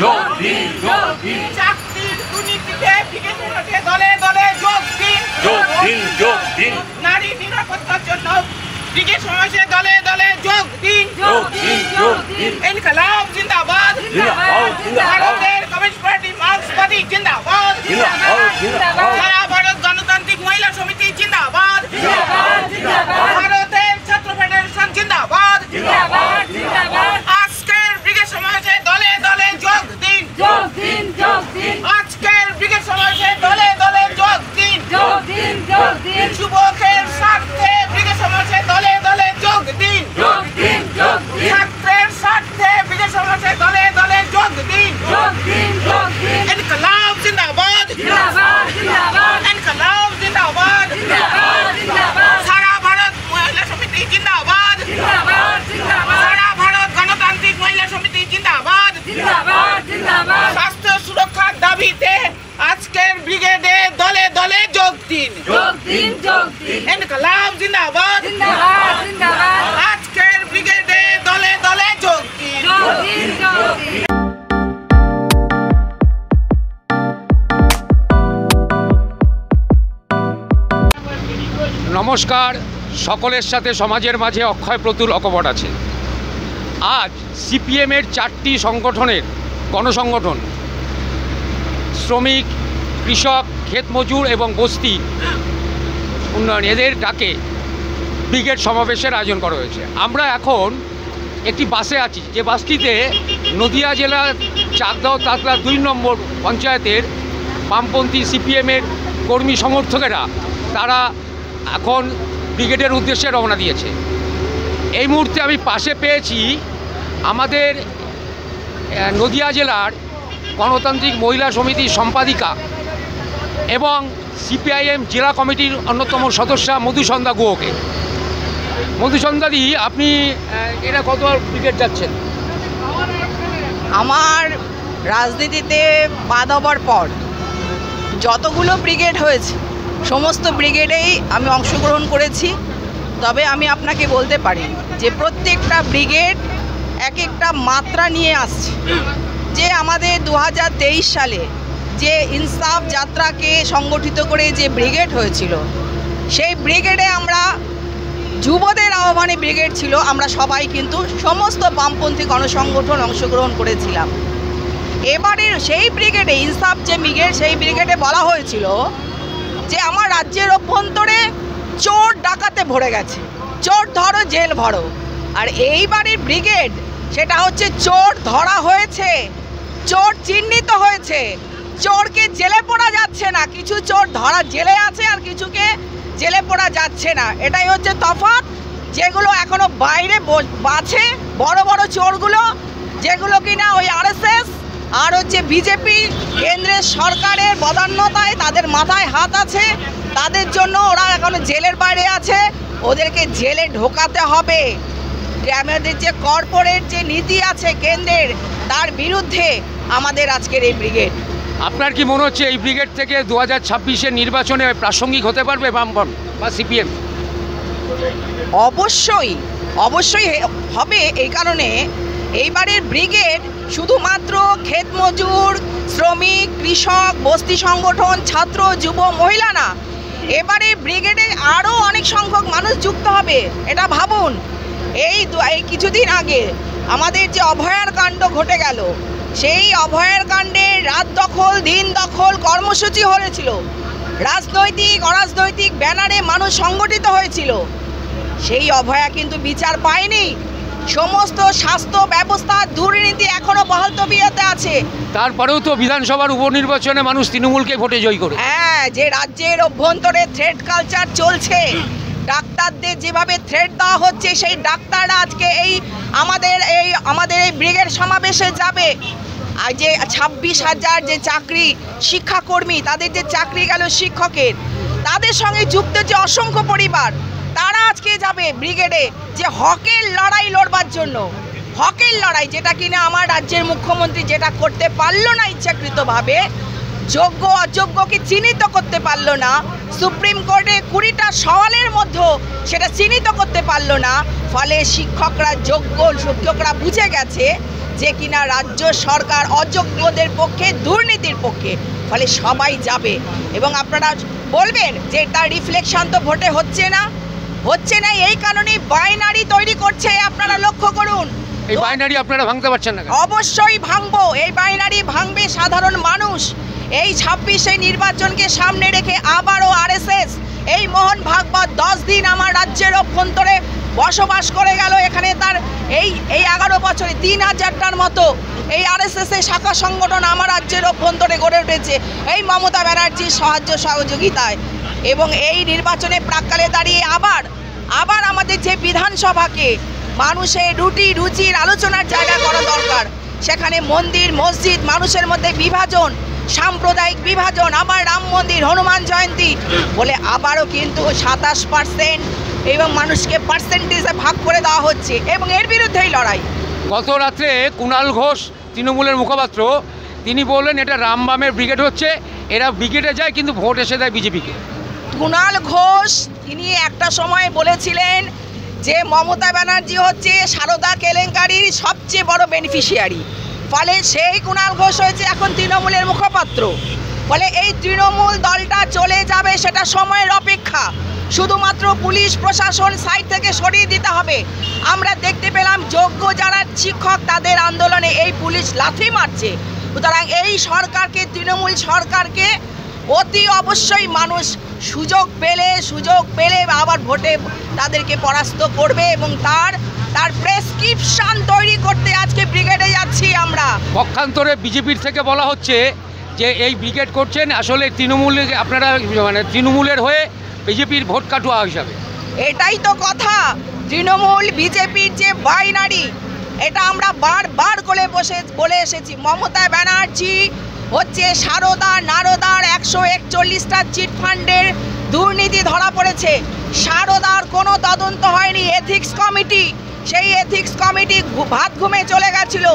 যোগ দিন, যোগ দিন। চাকরির দুর্নীতিতে ব্রিগেড সমাবেশে দলে দলে যোগ দিন, যোগ দিন, যোগ দিন। নারী নিরাপত্তার জন্য ব্রিগেড সমাবেশে দলে দলে যোগ দিন, যোগ দিন, যোগ দিন। ইনকলাব জিন্দাবাদ, জিন্দাবাদ, জিন্দাবাদ। ভারতের কমিউনিস্ট পার্টি মার্ক্সবাদী জিন্দাবাদ, জিন্দাবাদ, জিন্দাবাদ। সারা ভারত গণতান্ত্রিক মহিলা সমিতি জিন্দাবাদ, ভারতের ছাত্র ফেডারেশন জিন্দাবাদ, আজকের ব্রিগেড সমাবেশে দলে দলে যোগ দিন, আজকের ব্রিগেড সমাবেশে দলে দলে যোগ দিন, যুবকের স্বার্থে ব্রিগেড সমাবেশে দলে দলে যোগ দিন, ছাত্রের স্বার্থে ব্রিগেড সমাবেশে দলে দলে যোগ দিন, ইনকলাব জিন্দাবাদ, ইনকলাব জিন্দাবাদ, সারা ভারত মহিলা সমিতি জিন্দাবাদ, সারা ভারত গণতান্ত্রিক মহিলা সমিতি জিন্দাবাদ। স্বাস্থ্য সুরক্ষার দাবিতে আজকের ব্রিগেডে দলে দলে যোগ দিন, ইনকলাব জিন্দাবাদ, আজকের ব্রিগেডে দলে দলে যোগ দিন। নমস্কার, সকলের সাথে সমাজের মাঝে অক্ষয় প্রতুল অকপট আছে। আজ সিপিএমের 4টি সংগঠনের গণসংগঠন শ্রমিক, কৃষক, ক্ষেত মজুর এবং বস্তি উন্নয়ন এদের ডাকে ব্রিগেড সমাবেশের আয়োজন করা হয়েছে। আমরা এখন একটি বাসে আছি, যে বাসটিতে নদিয়া জেলার চাকদাহ তাতলা 2 নম্বর পঞ্চায়েতের বামপন্থী সিপিএমের কর্মী সমর্থকেরা তারা এখন ব্রিগেডের উদ্দেশ্যে রওনা দিয়েছে। এই মুহূর্তে আমি পাশে পেয়েছি আমাদের নদিয়া জেলার গণতান্ত্রিক মহিলা সমিতির সম্পাদিকা এবং সিপিআইএম জেলা কমিটির অন্যতম সদস্যা মধুসন্ধ্যা গুহকে। মধুসন্ধ্যাদি, আপনি এরা কত ব্রিগেড যাচ্ছেন? আমার রাজনীতিতে পা দেওয়ার পর যতগুলো ব্রিগেড হয়েছে সমস্ত ব্রিগেডেই আমি অংশগ্রহণ করেছি। তবে আমি আপনাকে বলতে পারি যে প্রত্যেকটা ব্রিগেড এক একটা মাত্রা নিয়ে আসছে। যে আমাদের 2023 সালে যে ইনসাফ যাত্রাকে সংগঠিত করে যে ব্রিগেড হয়েছিল, সেই ব্রিগেডে আমরা যুবদের আহ্বানে ব্রিগেড ছিল, আমরা সবাই কিন্তু সমস্ত বামপন্থী গণসংগঠন অংশগ্রহণ করেছিলাম। এবারের সেই ব্রিগেডে ইনসাফ যে ব্রিগেড, সেই ব্রিগেডে বলা হয়েছিল যে আমার রাজ্যের অভ্যন্তরে চোর ডাকাতে ভরে গেছে, চোর ধরো জেল ভরো। আর এইবারের ব্রিগেড সেটা হচ্ছে চোর ধরা হয়েছে, চোর চিহ্নিত হয়েছে, চোরকে জেলে পড়া যাচ্ছে না। কিছু চোর ধরা জেলে আছে আর কিছুকে জেলে পড়া যাচ্ছে না। এটাই হচ্ছে তফাৎ। যেগুলো এখনো বাইরে আছে বড় বড় চোরগুলো, যেগুলো কিনা ওই আরএসএস আর হচ্ছে বিজেপি কেন্দ্রের সরকারের বদান্যতায় তাদের মাথায় হাত আছে, তাদের জন্য ওরা এখনো জেলের বাইরে আছে। ওদেরকে জেলে ঢোকাতে হবে। আমাদের যে কর্পোরেট যে নীতি আছে কেন্দ্রের, তার বিরুদ্ধে আমাদের আজকের এই ব্রিগেড। আপনার কি মনে হচ্ছে এই ব্রিগেড থেকে 2026-এর নির্বাচনে প্রাসঙ্গিক হতে পারবে বামফ্রন্ট বা সিপিএম? অবশ্যই অবশ্যই হবে। এই কারণে এইবারের ব্রিগেড শুধুমাত্র ক্ষেত মজুর, শ্রমিক, কৃষক, বস্তি সংগঠন, ছাত্র, যুব, মহিলা না, এবারে ব্রিগেডে আরও অনেক সংখ্যক মানুষ যুক্ত হবে। এটা ভাবুন, এই কিছুদিন আগে আমাদের যে অভয়ার কাণ্ড ঘটে গেল, সেই অভয়ার কাণ্ডে রাত দখল, দিন দখল কর্মসূচি হয়েছিল, রাজনৈতিক অরাজনৈতিক ব্যানারে মানুষ সংগঠিত হয়েছিল। সেই অভয়া কিন্তু বিচার পায়নি। সমস্ত স্বাস্থ্য ব্যবস্থা দুর্নীতি এখনো বহাল তবিয়তে আছে। তারপরেও তো বিধানসভার উপনির্বাচনে মানুষ তৃণমূলকে ভোটে জয়ী করে। হ্যাঁ, যে রাজ্যের অভ্যন্তরে থ্রেট কালচার চলছে, ডাক্তারদের যেভাবে থ্রেট দেওয়া হচ্ছে, সেই ডাক্তাররা আজকে আমাদের এই ব্রিগেড সমাবেশে যাবে। আর যে 26,000 যে চাকরি শিক্ষাকর্মী, তাদের যে চাকরি গেল শিক্ষকের, তাদের সঙ্গে যুক্ত যে অসংখ্য পরিবার, তারা আজকে যাবে ব্রিগেডে যে হকের লড়াই লড়বার জন্য। হকের লড়াই, যেটা কিনা আমার রাজ্যের মুখ্যমন্ত্রী যেটা করতে পারলো না ইচ্ছাকৃতভাবে, যোগ্য অযোগ্যকে চিহ্নিত করতে পারলো না, সুপ্রিম কোর্টে 20টা সওয়ালের মধ্যে সেটা চিহ্নিত করতে পারলো না। ফলে শিক্ষকরা যোগ্য শিক্ষকরা বুঝে গেছে যে কিনা রাজ্য সরকার অযোগ্যদের পক্ষে, দুর্নীতির পক্ষে, ফলে সবাই যাবে। এবং আপনারা বলবেন যে তার রিফ্লেকশন তো ভোটে হচ্ছে না এই কারণেই বাইনারি তৈরি করছে। আপনারা লক্ষ্য করুন, এই বাইনারি আপনারা ভাঙতে পারছেন না? অবশ্যই ভাঙবো। এই বাইনারি ভাঙবে সাধারণ মানুষ। এই 26 নির্বাচনকে সামনে রেখে আবারও আরএসএস, এই মোহন ভাগবত 10 দিন আমার রাজ্যের অভ্যন্তরে বসবাস করে গেল। এখানে তার এই 11 বছরে 3000টার মতো এই আরএসএস এর শাখা সংগঠন আমার রাজ্যের অভ্যন্তরে গড়ে উঠেছে এই মমতা ব্যানার্জির সাহায্য সহযোগিতায়। এবং এই নির্বাচনে প্রাক্কালে দাঁড়িয়ে আবার আমাদের যে বিধানসভাকে মানুষের রুচির আলোচনার জায়গা করা দরকার, সেখানে মন্দির মসজিদ মানুষের মধ্যে বিভাজন, সাম্প্রদায়িক বিভাজন, আবার রাম মন্দির, হনুমান জয়ন্তী বলে আবারও কিন্তু 27% এবং মানুষকে পার্সেন্টেজে ভাগ করে দেওয়া হচ্ছে এবং এর বিরুদ্ধেই লড়াই। গত রাত্রে কুণাল ঘোষ, তৃণমূলের মুখপাত্র, তিনি বললেন এটা রামবামের ব্রিগেড হচ্ছে, এরা ব্রিগেডে যায় কিন্তু ভোট এসে দেয় বিজেপিকে। কুণাল ঘোষ তিনি একটা সময় বলেছিলেন যে মমতা ব্যানার্জি হচ্ছে সারদা কেলেঙ্কারির সবচেয়ে বড় বেনিফিশিয়ারি। ফলে সেই কুণাল ঘোষ হয়েছে এখন তৃণমূলের মুখপাত্র। ফলে এই তৃণমূল দলটা চলে যাবে, সেটা সময়ের অপেক্ষা। শুধুমাত্র পুলিশ প্রশাসন সাইড থেকে সরিয়ে দিতে হবে। আমরা দেখতে পেলাম যোগ্য যারা শিক্ষক তাদের আন্দোলনে এই পুলিশ লাথি মারছে। সুতরাং এই সরকারকে, তৃণমূল সরকারকে অতি অবশ্যই মানুষ সুযোগ পেলে আবার ভোটে তাদেরকে পরাস্ত করবে এবং তার প্রেসক্রিপশন তৈরি করতে আজকে ব্রিগেডে যাচ্ছি আমরা। পক্ষান্তরে বিজেপির থেকে বলা হচ্ছে যে এই ব্রিগেড করছেন আসলে তৃণমূলে, আপনারা মানে তৃণমূলের হয়ে বিজেপির ভোট কাটুয়া হিসাবে। এটাই তো কথা। তৃণমূল বিজেপির যে বাইনারি, এটা আমরা বারবার করে বলে এসেছি। মমতা ব্যানার্জি হচ্ছে নারদার 141টা চিটফান্ডের দুর্নীতি ধরা পড়েছে। সারদার কোনো তদন্ত হয়নি। এথিক্স কমিটি, সেই এথিক্স কমিটি ভাত ঘুমে চলে গেছিল।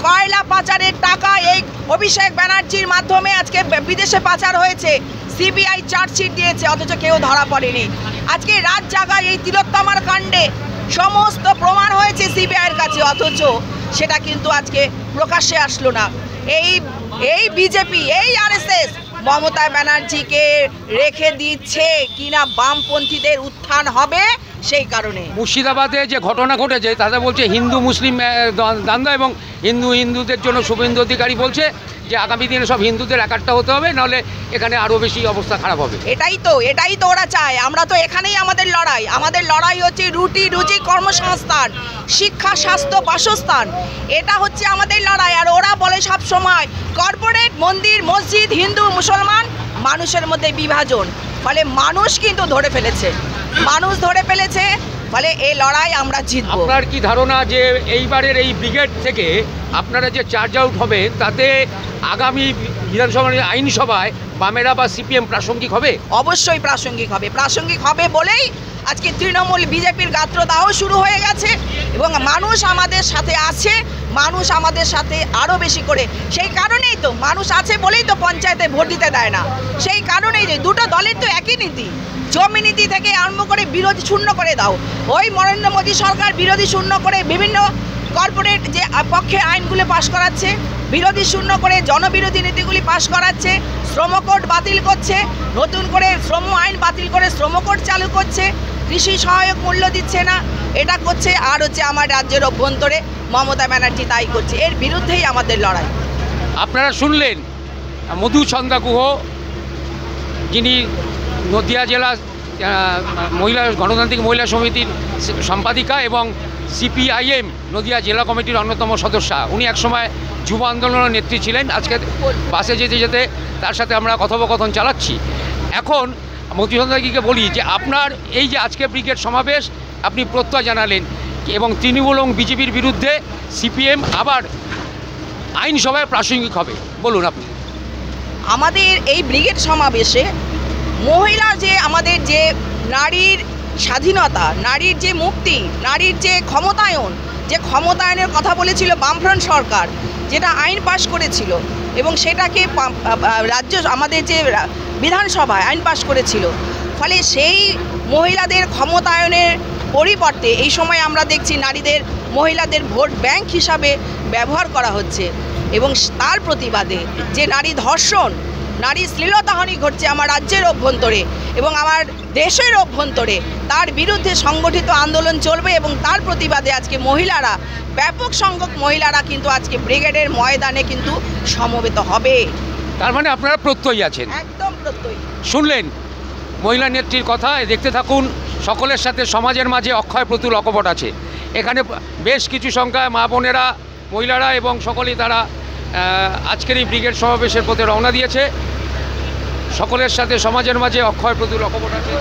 কয়লা পাচারের টাকা এই অভিষেক ব্যানার্জির মাধ্যমে আজকে বিদেশে পাচার হয়েছে। সিবিআই চার্জশিট দিয়েছে, অথচ কেউ ধরা পড়েনি। আজকে রাত জাগায় এই তিলোত্তমার কাণ্ডে সমস্ত প্রমাণ হয়েছে সিবিআইয়ের কাছে, অথচ সেটা কিন্তু আজকে প্রকাশ্যে আসলো না। এই বিজেপি, এই আরএসএস মমতা ব্যানার্জিকে রেখে দিচ্ছে কিনা বামপন্থীদের উত্থান হবে সেই কারণে। মুর্শিদাবাদে যে ঘটনা ঘটেছে তাতে বলছে হিন্দু মুসলিম দ্বন্দ্ব, এবং হিন্দুদের জন্য শুভেন্দু অধিকারী বলছে যে আগামী দিনে সব হিন্দুদের একাট্টা হতে হবে, নাহলে এখানে আরও বেশি অবস্থা খারাপ হবে। এটাই তো ওরা চায়। আমরা তো এখানেই আমাদের লড়াই হচ্ছে রুজি কর্মসংস্থান, শিক্ষা, স্বাস্থ্য, বাসস্থান। এটা হচ্ছে আমাদের লড়াই। আর ওরা বলে সব সময় কর্পোরেট, মন্দির মসজিদ, হিন্দু মুসলমান, মানুষের মধ্যে বিভাজন। ফলে মানুষ কিন্তু ধরে ফেলেছে, ফলে এই লড়াই আমরা জিতব। আপনার কি ধারণা যে এইবারের এই ব্রিগেড থেকে আপনারা যে চার্জ আউট হবে তাতে আগামী বিধানসভা আইনসভায় বামেরা বা সিপিএম প্রাসঙ্গিক হবে? অবশ্যই প্রাসঙ্গিক হবে বলেই আজকে তৃণমূল বিজেপির গাত্রদাহ শুরু হয়ে গেছে এবং মানুষ আমাদের সাথে আছে, মানুষ আমাদের সাথে আরও বেশি করে। সেই কারণেই তো মানুষ আছে বলেই তো পঞ্চায়েতে ভোট দিতে দেয় না। সেই কারণেই যে দুটো দলের তো একই নীতি, জমি নীতি থেকে আরম্ভ করে বিরোধী শূন্য করে দাও। ওই নরেন্দ্র মোদী সরকার বিরোধী শূন্য করে বিভিন্ন কর্পোরেট যে পক্ষে আইনগুলো পাশ করাচ্ছে, বিরোধী শূন্য করে জনবিরোধী নীতিগুলি পাশ করাচ্ছে, শ্রম কোড বাতিল করছে, নতুন করে শ্রম আইন বাতিল করে শ্রম কোড চালু করছে, কৃষি সহায়ক মূল্য দিচ্ছে না, এটা করছে। আর হচ্ছে আমার রাজ্যের অভ্যন্তরে মমতা ব্যানার্জি তাই করছে। এর বিরুদ্ধেই আমাদের লড়াই। আপনারা শুনলেন মধুচন্দ্রা গুহ, যিনি নদিয়া জেলা গণতান্ত্রিক মহিলা সমিতির সম্পাদিকা এবং সিপিআইএম নদিয়া জেলা কমিটির অন্যতম সদস্যা। উনি একসময় যুব আন্দোলনের নেত্রী ছিলেন। আজকে বাসে যেতে তার সাথে আমরা কথোপকথন চালাচ্ছি। এখন মধুচন্দ্রাকে বলি যে আপনার এই যে আজকে ব্রিগেড সমাবেশ, আপনি প্রত্যয় জানালেন এবং তৃণমূল এবং বিজেপির বিরুদ্ধে সিপিএম আবার আইনসভায় প্রাসঙ্গিক হবে, বলুন আপনি। আমাদের এই ব্রিগেড সমাবেশে মহিলা যে আমাদের যে নারীর স্বাধীনতা, নারীর যে মুক্তি, নারীর যে ক্ষমতায়নের কথা বলেছিল বামফ্রন্ট সরকার, যেটা আইন পাশ করেছিল এবং সেটাকে রাজ্য আমাদের যে বিধানসভায় আইন পাশ করেছিল, ফলে সেই মহিলাদের ক্ষমতায়নের পরিবর্তে এই সময় আমরা দেখছি নারীদের মহিলাদের ভোট ব্যাংক হিসাবে ব্যবহার করা হচ্ছে এবং তার প্রতিবাদে যে নারী ধর্ষণ নারী শ্লীলতাহানি ঘটছে আমার রাজ্যের অভ্যন্তরে এবং আমার দেশের অভ্যন্তরে, তার বিরুদ্ধে সংগঠিত আন্দোলন চলবে এবং তার প্রতিবাদে আজকে মহিলারা, ব্যাপক সংখ্যক মহিলারা কিন্তু আজকে ব্রিগেডের ময়দানে কিন্তু সমবেত হবে। তার মানে আপনারা প্রত্যয়ী আছেন? একদম প্রত্যয়ী। শুনলেন মহিলা নেত্রীর কথা। দেখতে থাকুন, সকলের সাথে সমাজের মাঝে অক্ষয় প্রতুল অকপট আছে। এখানে বেশ কিছু সংখ্যায় মা বোনেরা, মহিলারা এবং সকলেই তারা আজকের এই ব্রিগেড সমাবেশের পথে রওনা দিয়েছে। সকলের সাথে সমাজের মাঝে অক্ষয় প্রতুল অকপট আছে।